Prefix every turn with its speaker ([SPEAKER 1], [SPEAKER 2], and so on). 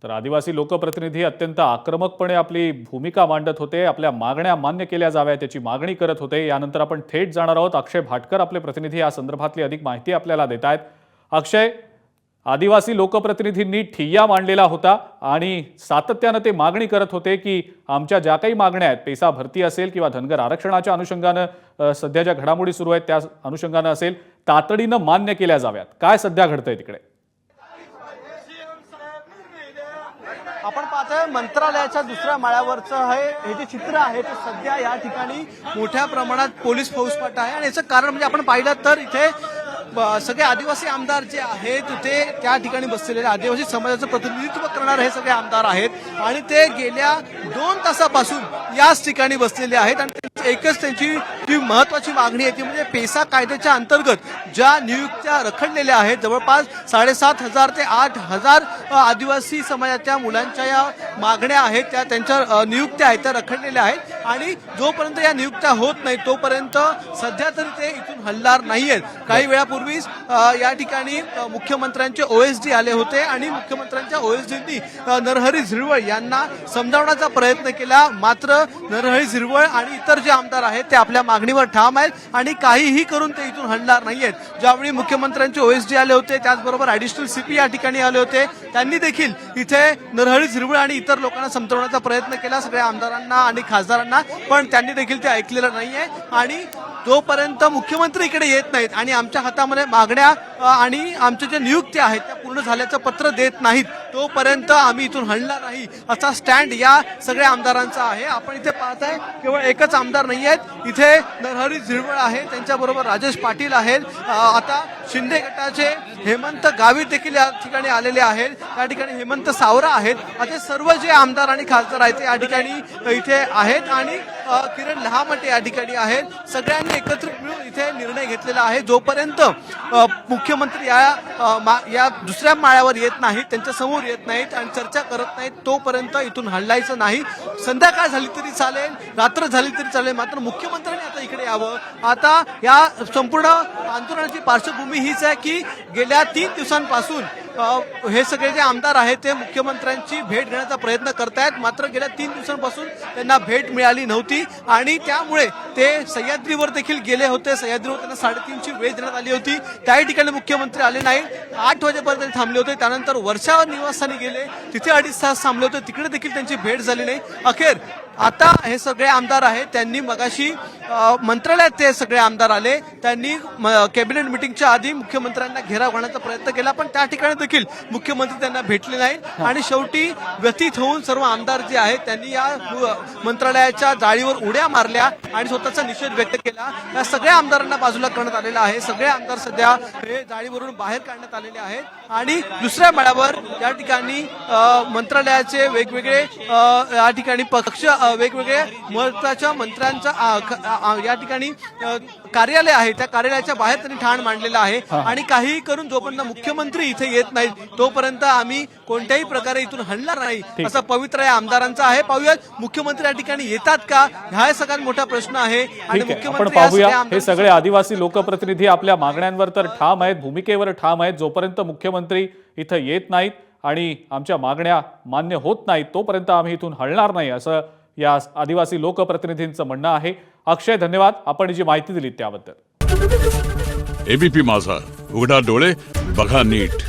[SPEAKER 1] तर आदिवासी लोकप्रतिनिधी अत्यंत आक्रमकपणे आपली भूमिका मांडत होते, आपल्या मागण्या मान्य केल्या जाव्यात याची मागणी करत होते। यानंतर आपण थेट जाणार आहोत। अक्षय भाटकर आपले प्रतिनिधी या संदर्भातली अधिक माहिती आपल्याला देत आहेत। अक्षय, आदिवासी लोकप्रतिनिधींनी ठिय्या मांडलेला होता आणि सातत्याने ते मागणी करत होते की आमच्या ज्या काही मागण्या आहेत, पेसा भरती असेल किंवा धनगर आरक्षणाच्या अनुषंगाने सध्या ज्या घडामोडी सुरू आहेत त्या अनुषंगाने असेल, तातडीने मान्य केल्या जाव्यात। काय सध्या घडतंय तिकडे?
[SPEAKER 2] आपण पाहतोय मंत्रालयाच्या दुसऱ्या माळ्यावरचं हे जे चित्र आहे ते सध्या या ठिकाणी मोठ्या प्रमाणात पोलीस फौजफाटा आहे आणि याचं कारण म्हणजे आपण पाहिलं तर इथे सगळे आदिवासी आमदार जे आहेत ते त्या ठिकाणी बसलेले आदिवासी समाजाचं प्रतिनिधित्व करणारे हे सगळे आमदार आहेत आणि ते गेल्या 2 तासापासून याच ठिकाणी बसलेले आहेत आणि एकच त्यांची जी महत्वाची मागणी आहे ती म्हणजे पेसा कायद्याच्या अंतर्गत ज्या नियुक्त्या रखडलेल्या आहेत, जवळपास 7,500 ते 8,000 आदिवासी समाजाच्या मुलांच्या या मागण्या आहेत, त्या त्यांच्या नियुक्त्या आहेत त्या रखडलेल्या आहेत आणि जोपर्यंत या नियुक्त्या होत नाही तोपर्यंत सध्या तरी ते इथून हलणार नाहीयेत। काही वेळापूर्वीच या ठिकाणी मुख्यमंत्र्यांचे ओएसडी आले होते आणि मुख्यमंत्र्यांच्या ओएसडींनी नरहरी झिरवळ यांना समजावण्याचा प्रयत्न केला, मात्र नरहरी झिरवळ आणि इतर जे आमदार आहेत ते आपल्या मागणीवर ठाम आहेत आणि काहीही करून ते इथून हलणार नाहीयेत। ज्यावेळी मुख्यमंत्र्यांचे ओएसडी आले होते त्याचबरोबर ॲडिशनल सीपी या ठिकाणी आले होते, त्यांनी देखील इथे नरहरी झिरवळ आणि इतर लोकांना समजावण्याचा प्रयत्न केला, सगळ्या आमदारांना आणि खासदारांना, पण त्यांनी देखील ते ऐकलेलं नाहीये आणि जोपर्यंत मुख्यमंत्री इकडे येत नाहीत आणि आमच्या हातामध्ये मागण्या आणि आमच्या ज्या नियुक्त्या आहेत त्या पूर्ण झाल्याचं पत्र देत नाहीत तोपर्यंत आम्ही इथून हलणार नाही असा स्टँड या सगळ्या आमदारांचा आहे। आपण इथे पाहताय केवळ एकच आमदार नाही आहेत, इथे नरहरी झिरवळ आहे, त्यांच्याबरोबर राजेश पाटील आहेत, आता शिंदे गटाचे हेमंत गावित देखील या ठिकाणी आलेले आहेत, त्या ठिकाणी हेमंत सावरा आहेत, असे सर्व जे आमदार आणि खासदार आहेत ते या ठिकाणी इथे आहेत आणि किरण लहामटे या ठिकाणी आहेत। सगळ्यांनी एकत्रित मिळून इथे निर्णय घेतलेला आहे, जोपर्यंत मुख्यमंत्री या दुसऱ्या माळ्यावर येत नाहीत, त्यांच्या समोर येत नाहीत आणि चर्चा करत नाहीत तोपर्यंत इथून हलायचं नाही। संध्याकाळ झाली तरी चालेल, रात्र झाली तरी चालेल, मात्र मुख्यमंत्र्यांनी आता इकडे यावं। आता या संपूर्ण आंदोलनाची पार्श्वभूमी हीच आहे की गेल्या 3 दिवसांपासून हे सगळे जे आमदार आहेत ते मुख्यमंत्र्यांची भेट घेण्याचा प्रयत्न करतायत, मात्र गेल्या 3 दिवसांपासून त्यांना भेट मिळाली नव्हती आणि त्यामुळे ते सह्याद्रीवर देखील गेले होते। सह्याद्रीवर त्यांना 3:30ची वेळ देण्यात आली होती, त्याही ठिकाणी मुख्यमंत्री आले नाही, 8 वाजेपर्यंत थांबले होते। त्यानंतर वर्षावर निवासस्थानी गेले, तिथे 2.5 तास थांबले होते, तिकडे देखील त्यांची भेट झाली नाही। अखेर आता हे सगळे आमदार आहेत त्यांनी मगाशी मंत्रालयात ते सगळे आमदार आले, त्यांनी कॅबिनेट मिटिंगच्या आधी मुख्यमंत्र्यांना घेराव घालण्याचा प्रयत्न केला, पण त्या ठिकाणी देखील मुख्यमंत्री त्यांना भेटले नाही आणि शेवटी व्यथित होऊन सर्व आमदार जे आहेत त्यांनी या मंत्रालयाच्या जाळीवर उड्या मारल्या आणि स्वतःचा निषेध व्यक्त केला। या सगळ्या आमदारांना बाजूला करण्यात आलेला आहे, सगळे आमदार सध्या हे जाळीवरून बाहेर काढण्यात आलेले आहेत आणि दुसऱ्या माळ्यावर या ठिकाणी मंत्रालयाचे वेगवेगळे या ठिकाणी पक्ष वेगवेगळे महत्वाच्या मंत्र्यांचा या ठिकाणी कार्यालय आहे, त्या कार्यालयाच्या बाहेर त्यांनी ठाण मांडलेलं आहे आणि काहीही करून जोपर्यंत मुख्यमंत्री इथे येत नाहीत तोपर्यंत आम्ही कोणत्याही प्रकारे इथून हलणार नाही असा पवित्र या आमदारांचा आहे। पाहूयात मुख्यमंत्री या ठिकाणी येतात का, हा सगळ्यात मोठा प्रश्न आहे आणि मुख्यमंत्री
[SPEAKER 1] पाहूया हे सगळे आदिवासी लोकप्रतिनिधी आपल्या मागण्यांवर तर ठाम आहेत, भूमिकेवर ठाम आहेत। जोपर्यंत मुख्यमंत्री इथे येत नाहीत आणि आमच्या मागण्या मान्य होत नाहीत तोपर्यंत आम्ही इथून हलणार नाही असं या आदिवासी लोकप्रतिनिधींचं म्हणणं आहे। अक्षय, धन्यवाद आपण जी माहिती दिली त्याबद्दल।
[SPEAKER 3] एबीपी माझा, उघडा डोळे बघा नीट।